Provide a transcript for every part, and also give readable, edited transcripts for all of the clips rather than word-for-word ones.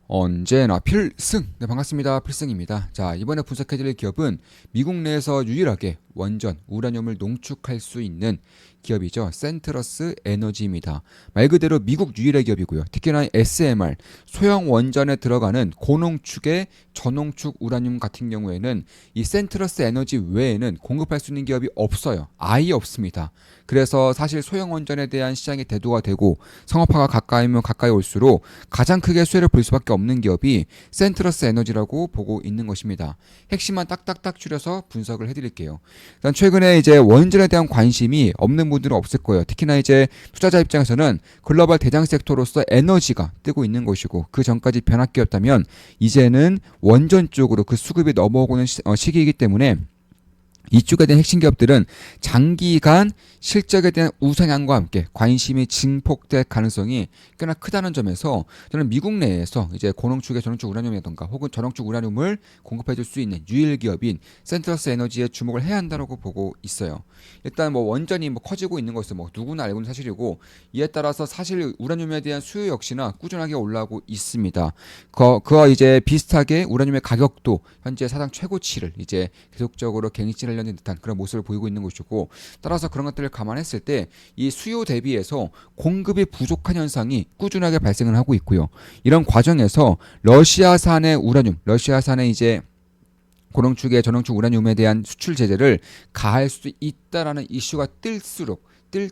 언제나 필승! 네, 반갑습니다. 필승입니다. 자, 이번에 분석해드릴 기업은 미국 내에서 유일하게 원전, 우라늄을 농축할 수 있는 기업이죠. 센트러스 에너지입니다. 말 그대로 미국 유일의 기업이고요. 특히나 SMR, 소형 원전에 들어가는 고농축의 저농축 우라늄 같은 경우에는 이 센트러스 에너지 외에는 공급할 수 있는 기업이 없어요. 아예 없습니다. 그래서 사실 소형 원전에 대한 시장이 대두가 되고 상업화가 가까이면 가까이 올수록 가장 크게 수혜를 볼 수밖에 없는 기업이 센트러스 에너지라고 보고 있는 것입니다. 핵심만 딱딱딱 줄여서 분석을 해드릴게요. 일단 최근에 이제 원전에 대한 관심이 없는 분들은 없을 거예요. 특히나 이제 투자자 입장에서는 글로벌 대장 섹터로서 에너지가 뜨고 있는 것이고 그 전까지 변화기였다면 이제는 원전 쪽으로 그 수급이 넘어오는 시기이기 때문에 이쪽에 대한 핵심 기업들은 장기간 실적에 대한 우상향과 함께 관심이 증폭될 가능성이 꽤나 크다는 점에서 저는 미국 내에서 이제 고농축의 저농축 우라늄이라던가 혹은 저농축 우라늄을 공급해줄 수 있는 유일 기업인 센트러스 에너지에 주목을 해야 한다고 보고 있어요. 일단 뭐 원전이 뭐 커지고 있는 것은 뭐 누구나 알고 있는 사실이고 이에 따라서 사실 우라늄에 대한 수요 역시나 꾸준하게 올라오고 있습니다. 그와 이제 비슷하게 우라늄의 가격도 현재 사상 최고치를 이제 계속적으로 갱신하려는 듯한 그런 모습을 보이고 있는 것이고 따라서 그런 것들을 감안했을 때 이 수요 대비해서 공급이 부족한 현상이 꾸준하게 발생을 하고 있고요. 이런 과정에서 러시아산의 우라늄, 러시아산의 이제 고농축의 저농축 우라늄에 대한 수출 제재를 가할 수 있다라는 이슈가 뜰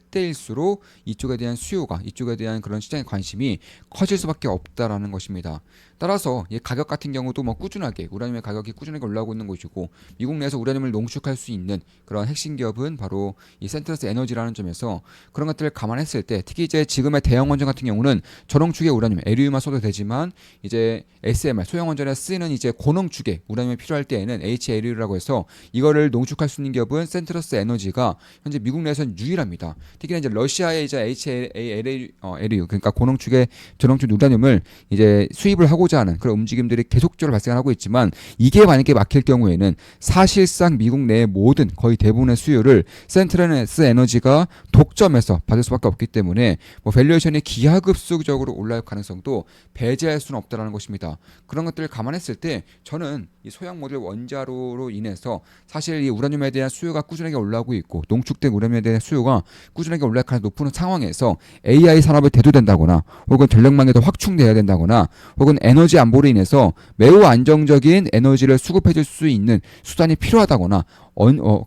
때일수록 이쪽에 대한 수요가 이쪽에 대한 그런 시장의 관심이 커질 수밖에 없다라는 것입니다. 따라서 이 가격 같은 경우도 뭐 꾸준하게 우라늄의 가격이 꾸준하게 올라오고 있는 것이고 미국 내에서 우라늄을 농축할 수 있는 그런 핵심 기업은 바로 이 센트러스 에너지라는 점에서 그런 것들을 감안했을 때 특히 이제 지금의 대형 원전 같은 경우는 저농축의 우라늄 에리움만 써도 되지만 이제 SMR 소형 원전에 쓰이는 이제 고농축의 우라늄이 필요할 때에는 HLU라고 해서 이거를 농축할 수 있는 기업은 센트러스 에너지가 현재 미국 내에서는 유일합니다. 특히나 이제 러시아의 이제 HLU 그러니까 고농축의 저농축 우라늄을 이제 수입을 하고자 하는 그런 움직임들이 계속적으로 발생하고 있지만 이게 만약에 막힐 경우에는 사실상 미국 내의 모든 거의 대부분의 수요를 센트러스 에너지가 독점해서 받을 수밖에 없기 때문에 뭐 밸류에이션이 기하급수적으로 올라갈 가능성도 배제할 수는 없다라는 것입니다. 그런 것들을 감안했을 때 저는 이 소형 모듈 원자로로 인해서 사실 이 우라늄에 대한 수요가 꾸준하게 올라오고 있고 농축된 우라늄에 대한 수요가 꾸준하게 올라갈 가능성이 높은 상황에서 AI 산업을 대두된다거나 혹은 전력망이 더 확충돼야 된다거나 혹은 에너지 안보로 인해서 매우 안정적인 에너지를 수급해줄 수 있는 수단이 필요하다거나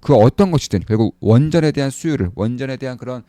그 어떤 것이든 결국 원전에 대한 수요를 원전에 대한 그런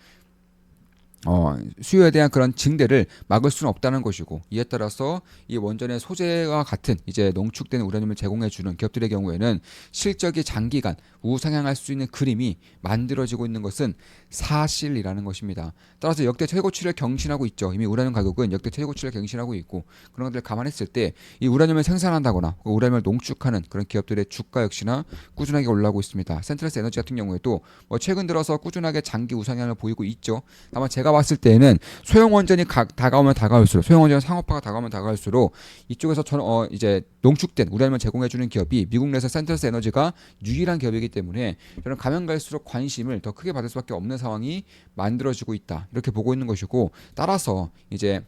수요에 대한 그런 증대를 막을 수는 없다는 것이고 이에 따라서 이 원전의 소재와 같은 이제 농축된 우라늄을 제공해 주는 기업들의 경우에는 실적이 장기간 우상향할 수 있는 그림이 만들어지고 있는 것은 사실이라는 것입니다. 따라서 역대 최고치를 경신하고 있죠. 이미 우라늄 가격은 역대 최고치를 경신하고 있고 그런 것들을 감안했을 때 이 우라늄을 생산한다거나 우라늄을 농축하는 그런 기업들의 주가 역시나 꾸준하게 올라오고 있습니다. 센트러스 에너지 같은 경우에도 뭐 최근 들어서 꾸준하게 장기 우상향을 보이고 있죠. 다만 제가 봤을 때에는 소형 원전이 다가오면 다가올수록 소형 원전 상업화가 다가오면 다가올수록 이쪽에서 이제 농축된 우라늄을 제공해주는 기업이 미국 내에서 센트러스 에너지가 유일한 기업이기 때문에 저는 가면 갈수록 관심을 더 크게 받을 수밖에 없는 상황이 만들어지고 있다 이렇게 보고 있는 것이고 따라서 이제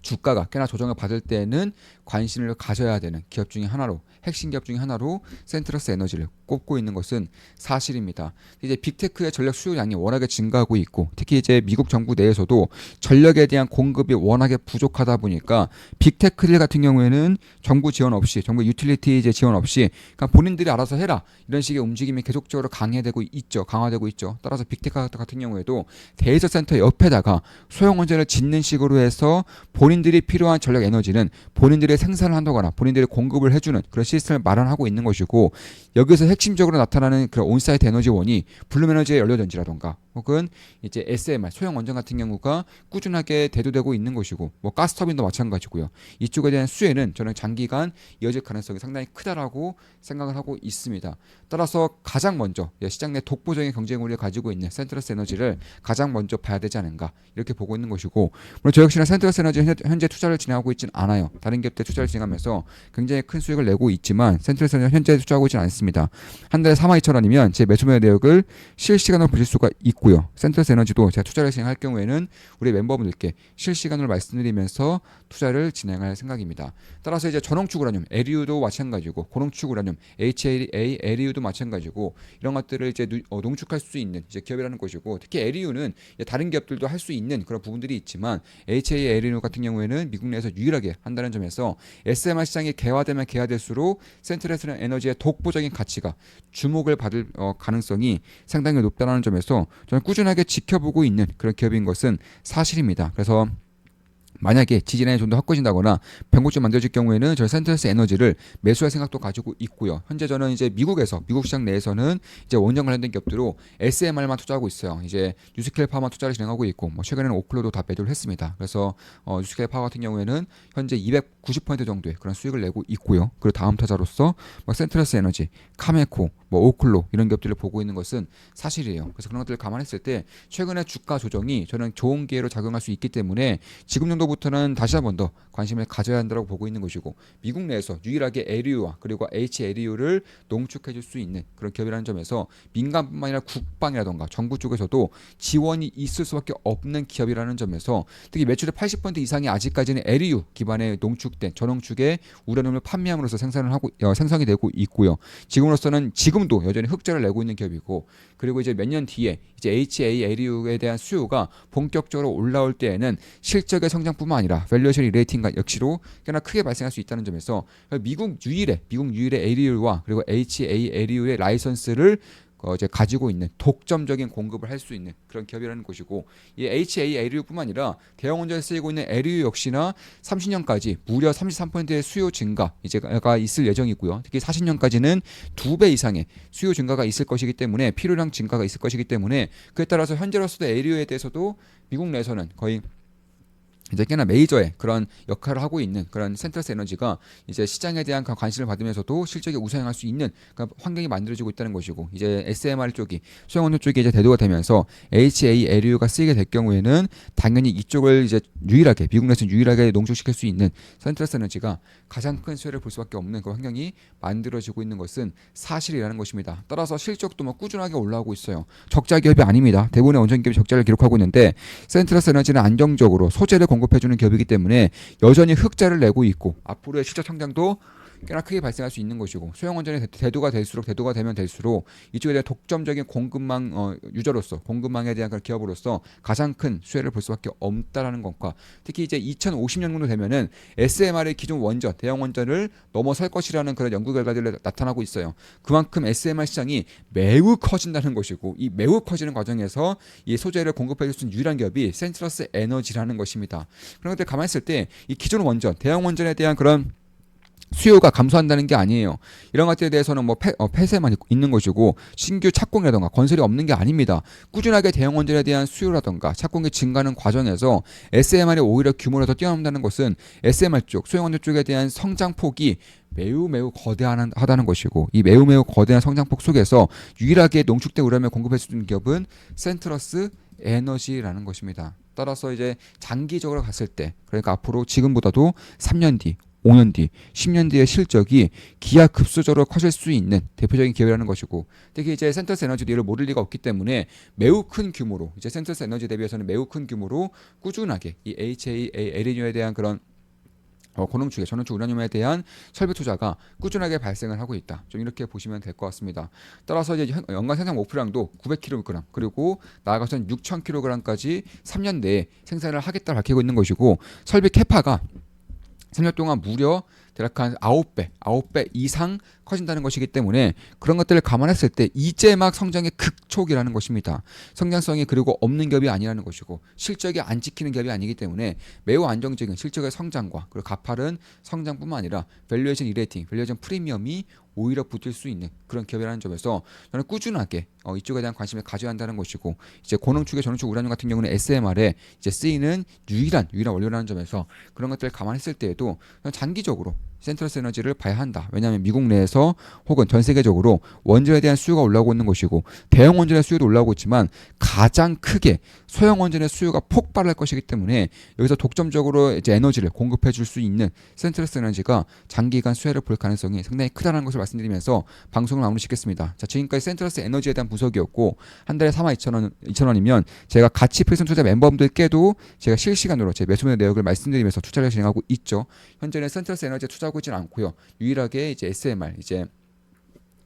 주가가 꽤나 조정을 받을 때는 관심을 가져야 되는 기업 중에 하나로 핵심 기업 중에 하나로 센트러스 에너지를 꼽고 있는 것은 사실입니다. 이제 빅테크의 전력 수요량이 워낙에 증가하고 있고 특히 이제 미국 정부 내에서도 전력에 대한 공급이 워낙에 부족하다 보니까 빅테크들 같은 경우에는 정부 지원 없이 정부 유틸리티 이제 지원 없이 그러니까 본인들이 알아서 해라 이런 식의 움직임이 계속적으로 강화되고 있죠. 따라서 빅테크 같은 경우에도 데이터 센터 옆에다가 소형 원전을 짓는 식으로 해서 본인들이 필요한 전력 에너지는 본인들이 생산을 한다거나 본인들이 공급을 해주는 그런 시스템을 마련하고 있는 것이고 여기서 핵심적으로 나타나는 그런 온사이트 에너지원이 블룸에너지의 연료전지라던가 혹은 이제 SMR 소형 원전 같은 경우가 꾸준하게 대두되고 있는 것이고 뭐 가스터빈도 마찬가지고요. 이쪽에 대한 수혜는 저는 장기간 이어질 가능성이 상당히 크다라고 생각을 하고 있습니다. 따라서 가장 먼저 시장 내 독보적인 경쟁력을 가지고 있는 센트러스 에너지를 가장 먼저 봐야 되지 않은가 이렇게 보고 있는 것이고 물론 저 역시나 센트러스 에너지 현재 투자를 진행하고 있지는 않아요. 다른 기업들 투자를 진행하면서 굉장히 큰 수익을 내고 있지만 센트러스 에너지 현재 투자하고 있지는 않습니다. 한 달에 4만 2천 원이면 제 매수 매도 내역을 실시간으로 보실 수가 있고요. 센트러스 에너지도 제가 투자를 진행할 경우에는 우리 멤버분들께 실시간으로 말씀드리면서 투자를 진행할 생각입니다. 따라서 이제 전홍축 우라늄, 에리우도 마찬가지고 고농축 우라늄, HAA, 에리우도 마찬가지고 이런 것들을 이제 농축할 수 있는 이제 기업이라는 것이고, 특히 에리우는 다른 기업들도 할 수 있는 그런 부분들이 있지만 HAA, 에리우 같은 경우에는 미국 내에서 유일하게 한다는 점에서 SMR 시장이 개화되면 개화될수록 센트러스 에너지의 독보적인 가치가 주목을 받을 가능성이 상당히 높다는 점에서 저는 꾸준하게 지켜보고 있는 그런 기업인 것은 사실입니다. 그래서 만약에 지지난해 좀 더 확고해진다거나 변곡점 만들어질 경우에는 저희 센트러스 에너지를 매수할 생각도 가지고 있고요. 현재 저는 이제 미국 시장 내에서는 이제 원전 관련된 기업들로 SMR만 투자하고 있어요. 이제 뉴스케일 파워만 투자를 진행하고 있고, 뭐 최근에는 오클로도 다 매도를 했습니다. 그래서 뉴스케일 파워 같은 경우에는 현재 290% 정도의 그런 수익을 내고 있고요. 그리고 다음 타자로서 뭐 센트러스 에너지, 카메코, 뭐 오클로 이런 기업들을 보고 있는 것은 사실이에요. 그래서 그런 것들을 감안했을 때 최근에 주가 조정이 저는 좋은 기회로 작용할 수 있기 때문에 지금 정도부터는 다시 한 번 더 관심을 가져야 한다고 보고 있는 것이고, 미국 내에서 유일하게 에리유와 그리고 H-에리유를 농축해줄 수 있는 그런 기업이라는 점에서 민간뿐만 아니라 국방이라던가 정부 쪽에서도 지원이 있을 수밖에 없는 기업이라는 점에서 특히 매출의 80% 이상이 아직까지는 에리유 기반의 농축된 전농축의 우라늄을 판매함으로써 생성이 되고 있고요. 지금도 여전히 흑자를 내고 있는 기업이고, 그리고 이제 몇 년 뒤에 이제 HA-에리유에 대한 수요가 본격적으로 올라올 때에는 실적의 성장뿐만 아니라 밸류에이션 리레이팅과 역시로 꽤나 크게 발생할 수 있다는 점에서 미국 유일의 에리유와 그리고 HA-에리유의 라이선스를 이제 가지고 있는 독점적인 공급을 할 수 있는 그런 기업이라는 것이고, 이 HA-에리유뿐만 아니라 대형 원전에 쓰이고 있는 에리유 역시나 30년까지 무려 33%의 수요 증가 이제가 있을 예정이고요. 특히 40년까지는 2배 이상의 수요 증가가 있을 것이기 때문에, 필요량 증가가 있을 것이기 때문에, 그에 따라서 현재로서도 에리유에 대해서도 미국 내에서는 거의 이제 꽤나 메이저의 그런 역할을 하고 있는 그런 센트러스 에너지가 이제 시장에 대한 관심을 받으면서도 실적에 우상향할 수 있는 그런 환경이 만들어지고 있다는 것이고, 이제 SMR 쪽이 소형원전 쪽이 이제 대두가 되면서 HA-에리유가 쓰이게 될 경우에는 당연히 이쪽을 이제 미국 내에서 유일하게 농축시킬 수 있는 센트러스 에너지가 가장 큰 수혜를 볼 수밖에 없는 그 환경이 만들어지고 있는 것은 사실이라는 것입니다. 따라서 실적도 뭐 꾸준하게 올라오고 있어요. 적자 기업이 아닙니다. 대부분의 원전 기업이 적자를 기록하고 있는데, 센트러스 에너지는 안정적으로 소재를 공급해주는 기업이기 때문에 여전히 흑자를 내고 있고, 앞으로의 실적 성장도 꽤나 크게 발생할 수 있는 것이고, 소형원전이 대두가 되면 될수록 이쪽에 대한 독점적인 공급망 유저로서, 공급망에 대한 그런 기업으로서 가장 큰 수혜를 볼 수밖에 없다라는 것과, 특히 이제 2050년 정도 되면은 SMR의 기존 원전, 대형 원전을 넘어설 것이라는 그런 연구 결과들이 나타나고 있어요. 그만큼 SMR 시장이 매우 커진다는 것이고, 이 매우 커지는 과정에서 이 소재를 공급해 줄 수 있는 유일한 기업이 센트러스 에너지라는 것입니다. 그런 것들 감안했을 때 이 기존 원전, 대형 원전에 대한 그런 수요가 감소한다는 게 아니에요. 이런 것들에 대해서는 뭐 폐쇄만 있는 것이고, 신규 착공이라던가 건설이 없는 게 아닙니다. 꾸준하게 대형 원전에 대한 수요라던가 착공이 증가하는 과정에서 SMR이 오히려 규모를 더 뛰어넘는다는 것은 SMR 쪽, 소형 원전 쪽에 대한 성장폭이 매우 거대하다는 것이고, 이 매우 거대한 성장폭 속에서 유일하게 농축된 우라늄을 공급할 수 있는 기업은 센트러스 에너지라는 것입니다. 따라서 이제 장기적으로 갔을 때, 그러니까 앞으로 지금보다도 3년 뒤, 5년 뒤, 10년 뒤의 실적이 기하급수적으로 커질 수 있는 대표적인 기업이라는 것이고, 특히 이제 센트러스 에너지도 이를 모를 리가 없기 때문에 매우 큰 규모로, 이제 센트러스 에너지 대비해서는 매우 큰 규모로 꾸준하게 이 HA-에리유에 대한 그런 고농축의 전원축 우라늄에 대한 설비 투자가 꾸준하게 발생을 하고 있다. 좀 이렇게 보시면 될 것 같습니다. 따라서 이제 연간 생산 목표량도 900kg, 그리고 나아가서는 6,000kg까지 3년 내에 생산을 하겠다 밝히고 있는 것이고, 설비 캐파가 3년 동안 무려 대략 한 9배 이상 커진다는 것이기 때문에, 그런 것들을 감안했을 때 이제 막 성장의 극초기라는 것입니다. 성장성이 그리고 없는 기업이 아니라는 것이고, 실적이 안 찍히는 기업이 아니기 때문에 매우 안정적인 실적의 성장과 그리고 가파른 성장뿐만 아니라 밸류에이션 리레이팅, 밸류에이션 프리미엄이 오히려 붙을 수 있는 그런 기업이라는 점에서 저는 꾸준하게 이쪽에 대한 관심을 가져야 한다는 것이고, 이제 고농축의 전원축 우라늄 같은 경우는 SMR에 이제 쓰이는 유일한 원료라는 점에서 그런 것들을 감안했을 때에도 장기적으로 센트러스 에너지를 봐야 한다. 왜냐하면 미국 내에서 혹은 전 세계적으로 원전에 대한 수요가 올라오고 있는 것이고 대형 원전의 수요도 올라오고 있지만 가장 크게 소형 원전의 수요가 폭발할 것이기 때문에 여기서 독점적으로 이제 에너지를 공급해 줄 수 있는 센트러스 에너지가 장기간 수혜를 볼 가능성이 상당히 크다는 것을 말씀드리면서 방송을 마무리 짓겠습니다. 자, 지금까지 센트러스 에너지에 대한 분석이었고 한 달에 42,000원이면 제가 같이 필승 투자 멤버분들께도 제가 실시간으로 제 매수매 내역을 말씀드리면서 투자를 진행하고 있죠. 현재는 센트러스 에너지에 투자하고 있지는 않고요. 유일하게 이제 SMR 이제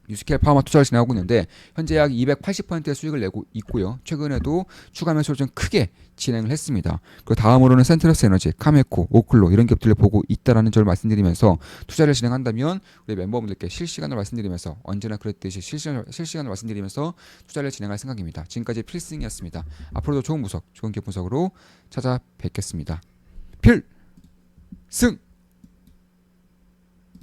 유스케일 파워만 투자를 진행하고 있는데 현재 약 280%의 수익을 내고 있고요. 최근에도 추가 매수를 좀 크게 진행을 했습니다. 그리고 다음으로는 센트러스 에너지, 카메코, 오클로 이런 기업들을 보고 있다라는 점을 말씀드리면서 투자를 진행한다면 우리 멤버분들께 실시간으로 말씀드리면서 언제나 그랬듯이 실시간으로 말씀드리면서 투자를 진행할 생각입니다. 지금까지 필승이었습니다. 앞으로도 좋은 분석, 좋은 기업 분석으로 찾아뵙겠습니다. 필승!